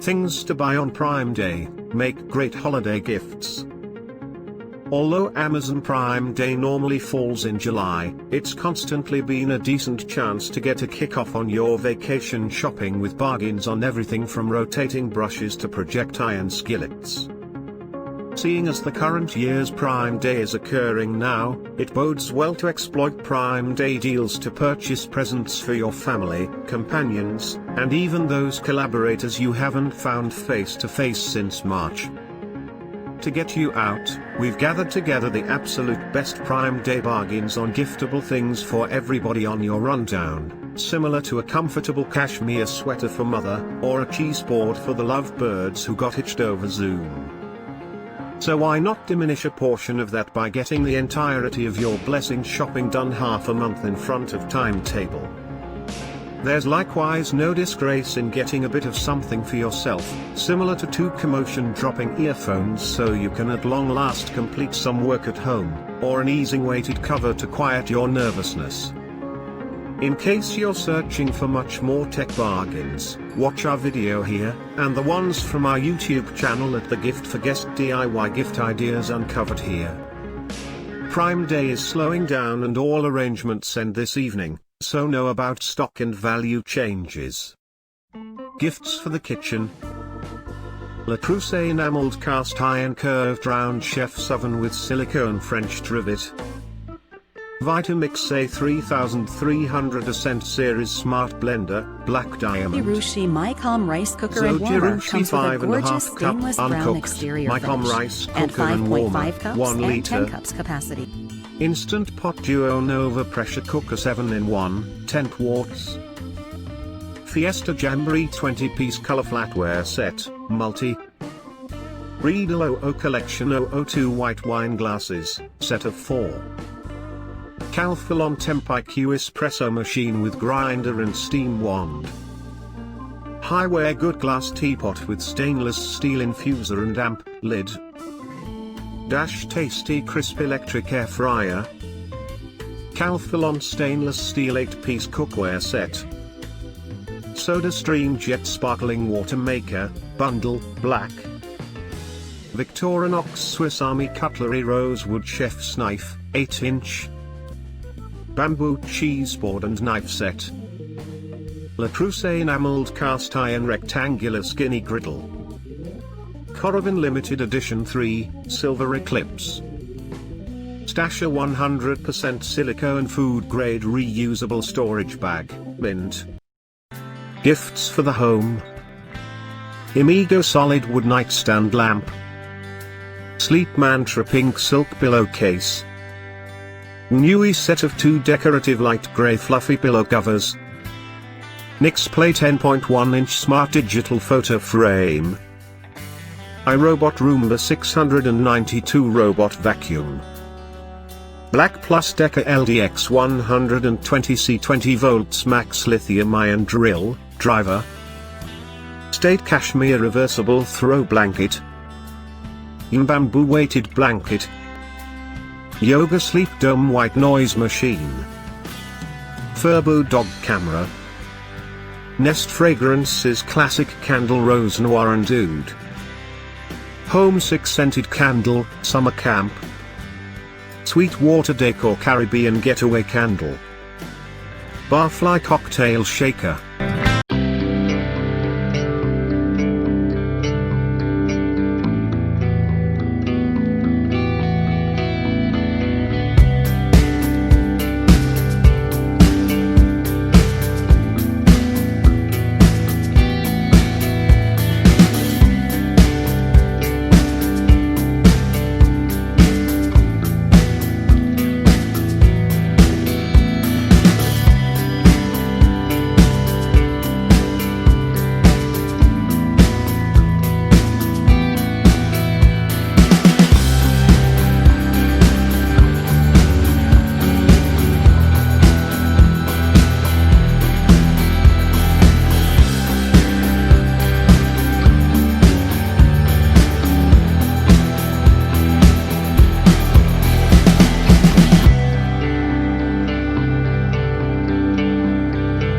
Things to buy on Prime Day, make great holiday gifts. Although Amazon Prime Day normally falls in July, it's constantly been a decent chance to get a kick-off on your vacation shopping with bargains on everything from rotating brushes to project iron skillets. Seeing as the current year's Prime Day is occurring now, it bodes well to exploit Prime Day deals to purchase presents for your family, companions, and even those collaborators you haven't found face-to-face since March. To get you out, we've gathered together the absolute best Prime Day bargains on giftable things for everybody on your rundown, similar to a comfortable cashmere sweater for mother, or a cheeseboard for the lovebirds who got hitched over Zoom. So why not diminish a portion of that by getting the entirety of your blessing shopping done half a month in front of timetable? There's likewise no disgrace in getting a bit of something for yourself, similar to commotion dropping earphones so you can at long last complete some work at home, or an easing weighted cover to quiet your nervousness. In case you're searching for much more tech bargains, watch our video here, and the ones from our YouTube channel at the Gift for Guest DIY Gift Ideas Uncovered here. Prime Day is slowing down and all arrangements end this evening, so know about stock and value changes. Gifts for the kitchen. Le Creuset enameled cast iron curved round chef's oven with silicone French trivet. Vitamix A3300 Ascent Series Smart Blender, Black Diamond. Hiroshi Mycom Rice Cooker and Warmer comes with a gorgeous stainless brown exterior finish, Rice and Cooker and 5.5 cups 1 and liter. 10 cups capacity. Instant Pot Duo Nova Pressure Cooker 7-in-1, 10 watts. Fiesta Jamboree 20-piece color flatware set, multi. Riedel 00 Collection 002 white wine glasses, set of 4. Calphalon Temp IQ espresso machine with grinder and steam wand. Highware Good Glass teapot with stainless steel infuser and amp lid. Dash Tasty Crisp electric air fryer. Calphalon stainless steel 8-piece cookware set. SodaStream Jet sparkling water maker, bundle, black. Victorinox Swiss Army cutlery rosewood chef's knife, 8-inch. Bamboo cheeseboard and knife set. Le Creuset enameled cast iron rectangular skinny griddle. Coravin limited edition 3, silver eclipse. Stasher 100% silicone food grade reusable storage bag, mint. Gifts for the home. Imigo solid wood nightstand lamp. Sleep Mantra pink silk pillowcase. Newy set of 2 decorative light grey fluffy pillow covers. NYX Play 10.1-inch smart digital photo frame. iRobot Roomba 692 robot vacuum. Black Plus Deca LDX 120C 20 volts max lithium ion drill, driver. State Cashmere reversible throw blanket. Bamboo weighted blanket. Yoga Sleep Dome white noise machine. Furbo dog camera. Nest Fragrances classic candle rose noir and oud. Homesick scented candle, summer camp. Sweetwater decor Caribbean getaway candle. Barfly cocktail shaker.